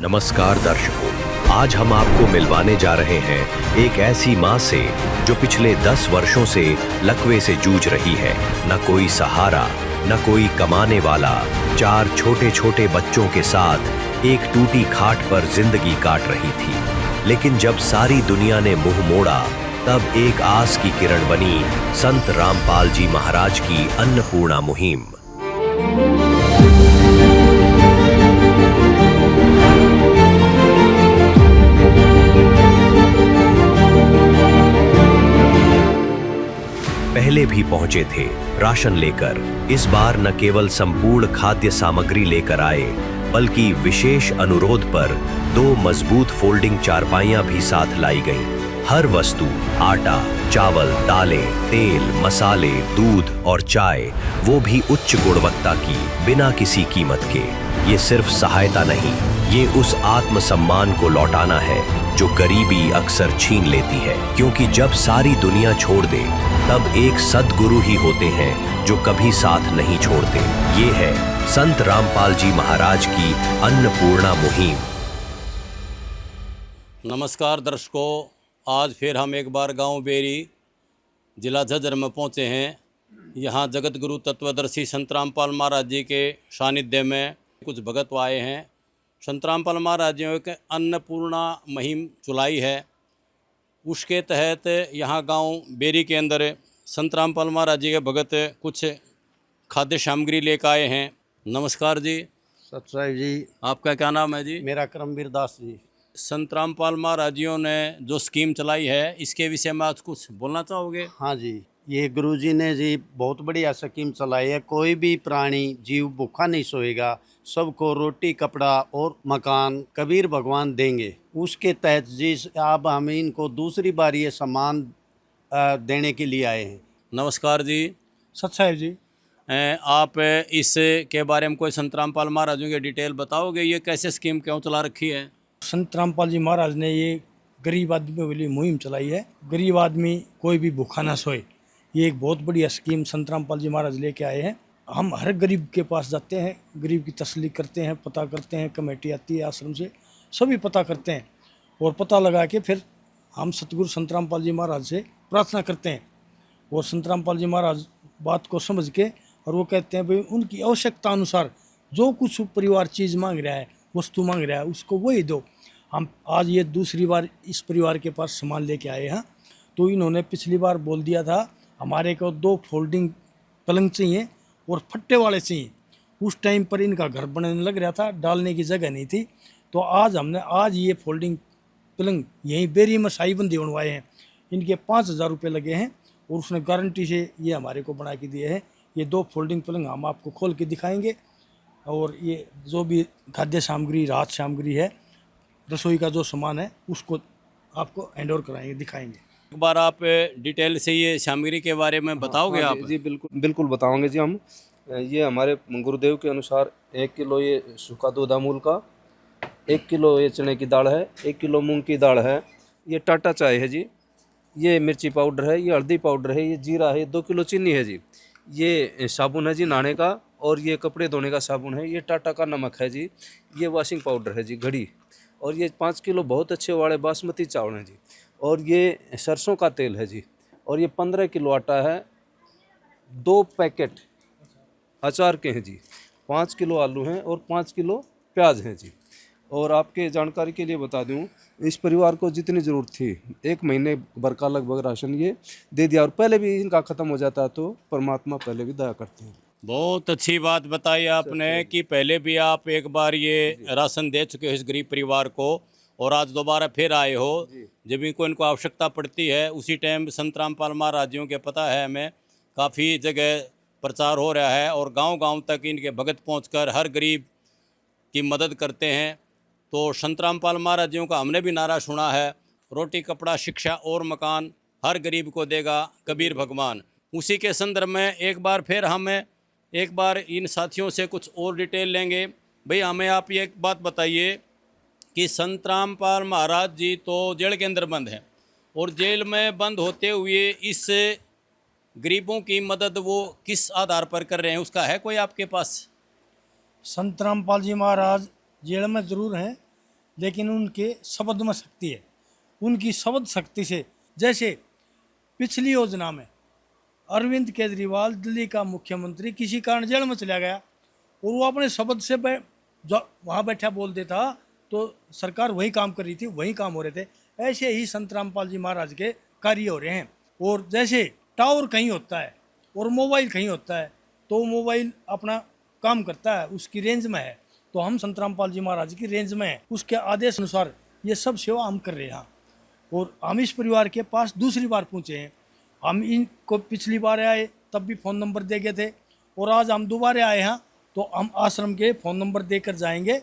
नमस्कार दर्शकों, आज हम आपको मिलवाने जा रहे हैं एक ऐसी माँ से जो पिछले 10 वर्षों से लकवे से जूझ रही है। न कोई सहारा, न कोई कमाने वाला, 4 छोटे छोटे बच्चों के साथ एक टूटी खाट पर जिंदगी काट रही थी। लेकिन जब सारी दुनिया ने मुंह मोड़ा, तब एक आस की किरण बनी संत रामपाल जी महाराज की अन्नपूर्णा मुहिम। पहले भी पहुंचे थे राशन लेकर। इस बार न केवल संपूर्ण खाद्य सामग्री लेकर आए, बल्कि विशेष अनुरोध पर 2 मजबूत फोल्डिंग चारपाइयां भी साथ लाई गईं। हर वस्तु, आटा, चावल, दालें, तेल, मसाले, दूध और चाय, वो भी उच्च गुणवत्ता की, बिना किसी कीमत के। ये सिर्फ सहायता नहीं, ये उस आत्मसम्मान को लौटाना है जो गरीबी अक्सर छीन लेती है। क्योंकि जब सारी दुनिया छोड़ दे, तब एक सद्गुरु ही होते हैं जो कभी साथ नहीं छोड़ते। ये है संत रामपाल जी महाराज की अन्नपूर्णा मुहिम। नमस्कार दर्शकों, आज फिर हम एक बार गांव बेरी, जिला झज्जर में पहुंचे हैं। यहाँ जगत गुरु तत्वदर्शी संत रामपाल महाराज जी के सानिध्य में कुछ भगत आए हैं। संत रामपाल महाराज जी ने एक अन्नपूर्णा मुहिम चलाई है। उसके तहत यहाँ गांव बेरी के अंदर संत रामपाल महाराज जी के भगत कुछ खाद्य सामग्री लेकर आए हैं। नमस्कार जी। सतसाई जी। आपका क्या नाम है जी? मेरा करमवीर दास जी। संत रामपाल महाराज जी ने जो स्कीम चलाई है, इसके विषय में आज कुछ बोलना चाहोगे? हाँ जी, ये गुरुजी ने जी बहुत बढ़िया स्कीम चलाई है। कोई भी प्राणी जीव भूखा नहीं सोएगा, सबको रोटी, कपड़ा और मकान कबीर भगवान देंगे। उसके तहत जी अब हम इनको दूसरी बार ये सम्मान देने के लिए आए हैं। नमस्कार जी। सतसाई जी। आप इसके बारे में कोई संत रामपाल महाराज जी की डिटेल बताओगे? ये कैसे स्कीम क्यों चला रखी है? संत रामपाल जी महाराज ने ये गरीब आदमियों के लिए मुहिम चलाई है। गरीब आदमी कोई भी भूखा ना सोए, ये एक बहुत बढ़िया स्कीम संत रामपाल जी महाराज लेके आए हैं। हम हर गरीब के पास जाते हैं, गरीब की तसल्ली करते हैं, पता करते हैं। कमेटी आती है आश्रम से, सभी पता करते हैं और पता लगा के फिर हम सतगुरु संत रामपाल जी महाराज से प्रार्थना करते हैं। और संत रामपाल जी महाराज बात को समझ के और वो कहते हैं भाई उनकी आवश्यकता अनुसार जो कुछ परिवार चीज़ मांग रहा है, वस्तु मांग रहा है, उसको वही दो। हम आज ये दूसरी बार इस परिवार के पास सामान लेके आए हैं। तो इन्होंने पिछली बार बोल दिया था हमारे को 2 फोल्डिंग पलंग चाहिए और फट्टे वाले चाहिए। उस टाइम पर इनका घर बनने लग रहा था, डालने की जगह नहीं थी। तो आज ये फोल्डिंग पलंग यहीं बेरी में शाही बंदी बनवाए हैं। इनके 5,000 रुपये लगे हैं और उसने गारंटी से ये हमारे को बना के दिए हैं। ये 2 फोल्डिंग पलंग हम आपको खोल के दिखाएंगे और ये जो भी खाद्य सामग्री, राहत सामग्री है, रसोई का जो सामान है, उसको आपको हैंड ओवर कराएंगे, दिखाएंगे। एक बार आप डिटेल से ये सामग्री के बारे में बताओगे? हाँ आप जी, बिल्कुल बताओगे जी। हम ये हमारे गुरुदेव के अनुसार 1 किलो ये सूखा दूध अमूल का, 1 किलो ये चने की दाल है, 1 किलो मूंग की दाल है, ये टाटा चाय है जी, ये मिर्ची पाउडर है, ये हल्दी पाउडर है, ये जीरा है, 2 किलो चीनी है जी, ये साबुन है जी नहाने का, और ये कपड़े धोने का साबुन है, ये टाटा का नमक है जी, ये वॉशिंग पाउडर है जी घड़ी, और ये 5 किलो बहुत अच्छे वाले बासमती चावल हैं जी, और ये सरसों का तेल है जी, और ये 15 किलो आटा है, 2 पैकेट अचार के हैं जी, 5 किलो आलू हैं और 5 किलो प्याज हैं जी। और आपके जानकारी के लिए बता दूं, इस परिवार को जितनी ज़रूरत थी 1 महीने भर का लगभग राशन ये दे दिया, और पहले भी इनका ख़त्म हो जाता तो परमात्मा पहले भी दया करते हैं। बहुत अच्छी बात बताई आपने कि पहले भी आप एक बार ये राशन दे चुके हो इस गरीब परिवार को, और आज दोबारा फिर आए हो। जब इनको आवश्यकता पड़ती है उसी टाइम संत रामपाल महाराज जी के पता है, हमें काफ़ी जगह प्रचार हो रहा है और गांव-गांव तक इनके भगत पहुंचकर हर गरीब की मदद करते हैं। तो संत रामपाल महाराज जी का हमने भी नारा सुना है, रोटी, कपड़ा, शिक्षा और मकान हर गरीब को देगा कबीर भगवान। उसी के संदर्भ में एक बार फिर एक बार इन साथियों से कुछ और डिटेल लेंगे। भाई हमें आप ये एक बात बताइए कि संत रामपाल महाराज जी तो जेल के अंदर बंद हैं, और जेल में बंद होते हुए इस गरीबों की मदद वो किस आधार पर कर रहे हैं, उसका है कोई आपके पास? संत रामपाल जी महाराज जेल में ज़रूर हैं, लेकिन उनके शब्द में शक्ति है। उनकी शब्द शक्ति से, जैसे पिछली योजना में अरविंद केजरीवाल दिल्ली का मुख्यमंत्री किसी कारण जेल में चला गया और वो अपने शब्द से जो वहाँ बैठा बोल देता तो सरकार वही काम कर रही थी, वही काम हो रहे थे। ऐसे ही संत रामपाल जी महाराज के कार्य हो रहे हैं। और जैसे टावर कहीं होता है और मोबाइल कहीं होता है तो मोबाइल अपना काम करता है, उसकी रेंज में है, तो हम संत रामपाल जी महाराज की रेंज में है, उसके आदेश अनुसार ये सब सेवा हम कर रहे हैं। और हम इस परिवार के पास दूसरी बार पहुँचे हैं। हम इनको पिछली बार आए तब भी फ़ोन नंबर दे गए थे और आज हम दोबारा आए हैं तो हम आश्रम के फ़ोन नंबर देकर जाएंगे।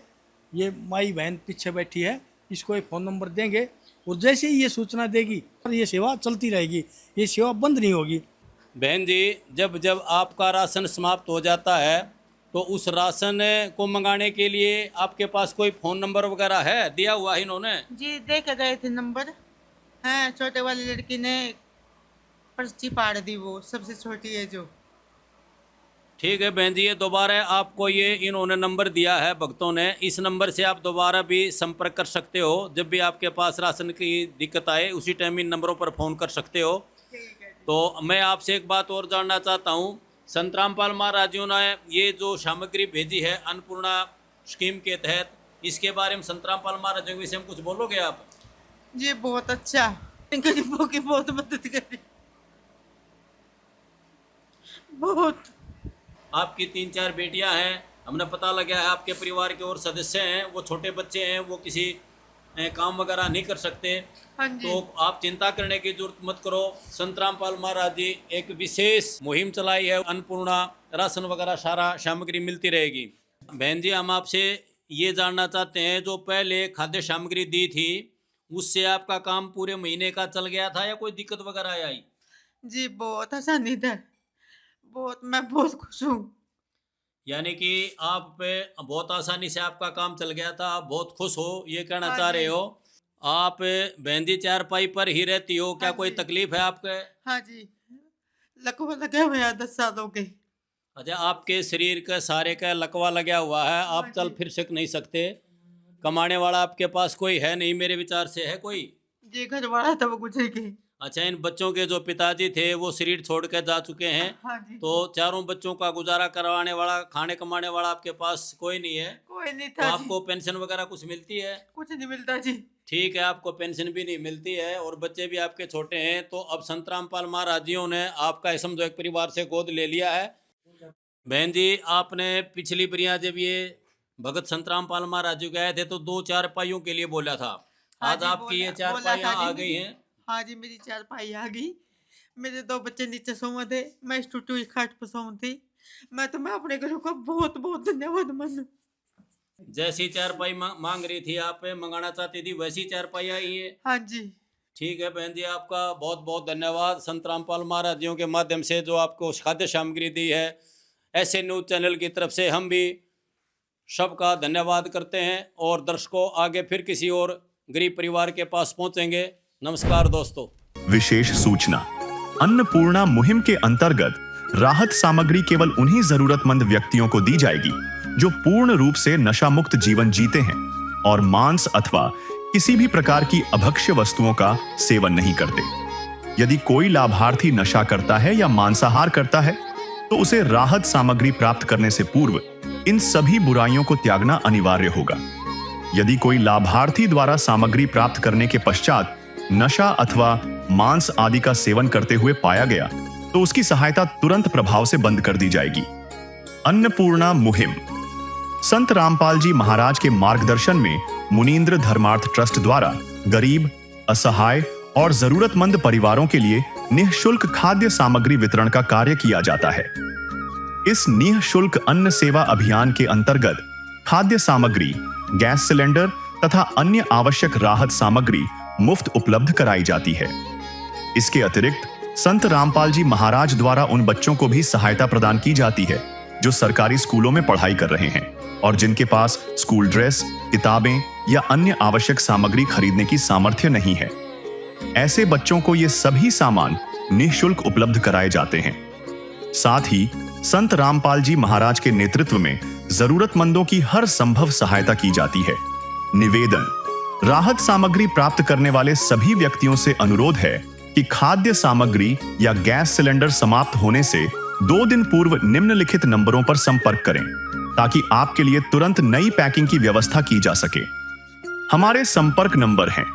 ये माई बहन पीछे बैठी है, इसको एक फ़ोन नंबर देंगे और जैसे ही ये सूचना देगी और ये सेवा चलती रहेगी, ये सेवा बंद नहीं होगी। बहन जी, जब जब आपका राशन समाप्त हो जाता है तो उस राशन को मंगाने के लिए आपके पास कोई फ़ोन नंबर वगैरह है? दिया हुआ है इन्होंने? जी दे के गए थे नंबर। हाँ, छोटे वाली लड़की ने पर्ची फाड़ दी, वो सबसे छोटी है जो। ठीक है बहन जी, ये दोबारा आपको ये इन्होंने नंबर दिया है भक्तों ने, इस नंबर से आप दोबारा भी संपर्क कर सकते हो। जब भी आपके पास राशन की दिक्कत आए उसी टाइम इन नंबरों पर फ़ोन कर सकते हो। तो मैं आपसे एक बात और जानना चाहता हूँ, संत रामपाल महाराज जी ने ये जो सामग्री भेजी है अन्नपूर्णा स्कीम के तहत, इसके बारे में संत रामपाल महाराज जी के विषय में कुछ बोलोगे आप? जी बहुत अच्छा, गरीबों की बहुत मदद करी, बहुत। आपकी 3-4 बेटियां हैं, हमने पता लगा है आपके परिवार के और सदस्य हैं, वो छोटे बच्चे हैं, वो किसी काम वगैरह नहीं कर सकते। हाँ जी। तो आप चिंता करने की जरूरत मत करो। संत रामपाल महाराज जी एक विशेष मुहिम चलाई है, अन्नपूर्णा राशन वगैरह सारा सामग्री मिलती रहेगी। बहन जी, हम आपसे ये जानना चाहते हैं, जो पहले खाद्य सामग्री दी थी उससे आपका काम पूरे महीने का चल गया था या कोई दिक्कत वगैरह आई? जी बहुत आसानी था, बहुत, मैं बहुत खुश हूँ। यानी कि आप पे बहुत आसानी से आपका काम चल गया था, आप बहुत खुश हो, ये कहना हाँ चाह रहे जी। हो। आप बहन जी चारपाई पर ही रहती हो, क्या हाँ कोई जी। तकलीफ है आपके? हाँ जी, लकवा लगे हुए हैं 10 सालों के। अच्छा, आपके शरीर के सारे का लकवा लगा हुआ है, आप हाँ चल जी। फिर सक नहीं सकते, कमाने वाला आपके पास कोई है नहीं, मेरे विचार से है कोई? जी घर वाला था वो गुजर गए। अच्छा, इन बच्चों के जो पिताजी थे वो शरीर छोड़ कर जा चुके हैं, हाँ जी। तो चारों बच्चों का गुजारा करवाने वाला, खाने कमाने वाला आपके पास कोई नहीं है। कोई नहीं तो था जी, आपको पेंशन वगैरह कुछ मिलती है? कुछ नहीं मिलता जी। ठीक है, आपको पेंशन भी नहीं मिलती है और बच्चे भी आपके छोटे हैं। तो अब संत रामपाल महाराज जियों ने आपका समझो एक परिवार से गोद ले लिया है। बहन जी, आपने पिछली बरिया जब ये भगत संत रामपाल महाराज जी गए थे तो 2-4 पाइयों के लिए बोला था, हाँ आज जी, आपकी ये बोला 4 था पाइयां जी आ गई मेरी। हैं। हाँ जी, मेरी 4 पाई आ गई। मेरे 2 बच्चे नीचे सोए थे, मैं इस टूटी हुई खाट पर सोऊं थी। मैं अपने घरों का बहुत बहुत धन्यवाद मानूं। जैसी 4 पाई मांग रही थी, आप मंगाना चाहती थी, वैसी 4 पाई आई है। हाँ जी। ठीक है बहन जी, आपका बहुत बहुत धन्यवाद। संत रामपाल महाराज जियों के माध्यम से जो आपको खाद्य सामग्री दी है, ऐसे न्यूज़ चैनल की तरफ से हम भी सबका धन्यवाद करते हैं और दर्शकों आगे फिर किसी और गरीब परिवार के पास पहुंचेंगे। नमस्कार दोस्तों। विशेष सूचना, अन्नपूर्णा मुहिम के अंतर्गत राहत सामग्री केवल उन्हीं जरूरतमंद व्यक्तियों को दी जाएगी जो पूर्ण रूप से नशा मुक्त जीवन जीते हैं और मांस अथवा किसी भी प्रकार की अभक्ष्य वस्तुओं का सेवन नहीं करते। यदि कोई लाभार्थी नशा करता है या मांसाहार करता है तो उसे राहत सामग्री प्राप्त करने से पूर्व इन सभी बुराइयों को त्यागना अनिवार्य होगा। यदि कोई लाभार्थी द्वारा सामग्री प्राप्त करने के पश्चात नशा अथवा मांस आदि का सेवन करते हुए पाया गया तो उसकी सहायता तुरंत प्रभाव से बंद कर दी जाएगी। अन्नपूर्णा मुहिम संत रामपाल जी महाराज के मार्गदर्शन में मुनींद्र धर्मार्थ ट्रस्ट द्वारा गरीब, असहाय और जरूरतमंद परिवारों के लिए निःशुल्क खाद्य सामग्री वितरण का कार्य किया जाता है। इस निःशुल्क अन्न सेवा अभियान के अंतर्गत खाद्य सामग्री, गैस सिलेंडर तथा अन्य आवश्यक राहत सामग्री मुफ्त उपलब्ध कराई जाती है। इसके अतिरिक्त संत रामपाल जी महाराज द्वारा उन बच्चों को भी सहायता प्रदान की जाती है जो सरकारी स्कूलों में पढ़ाई कर रहे हैं और जिनके पास स्कूल ड्रेस, किताबें या अन्य आवश्यक सामग्री खरीदने की सामर्थ्य नहीं है। ऐसे बच्चों को ये सभी सामान निःशुल्क उपलब्ध कराए जाते हैं। साथ ही संत रामपाल जी महाराज के नेतृत्व में जरूरतमंदों की हर संभव सहायता की जाती है। निवेदन, राहत सामग्री प्राप्त करने वाले सभी व्यक्तियों से अनुरोध है कि खाद्य सामग्री या गैस सिलेंडर समाप्त होने से 2 दिन पूर्व निम्नलिखित नंबरों पर संपर्क करें ताकि आपके लिए तुरंत नई पैकिंग की व्यवस्था की जा सके। हमारे संपर्क नंबर हैं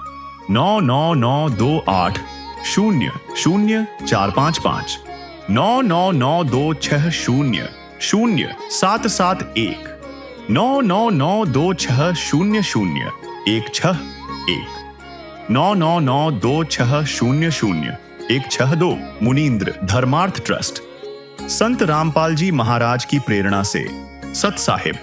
9992800455, 9992600771, 9992600161, 9992600162। मुनींद्र धर्मार्थ ट्रस्ट, संत रामपाल जी महाराज की प्रेरणा से, सत साहिब।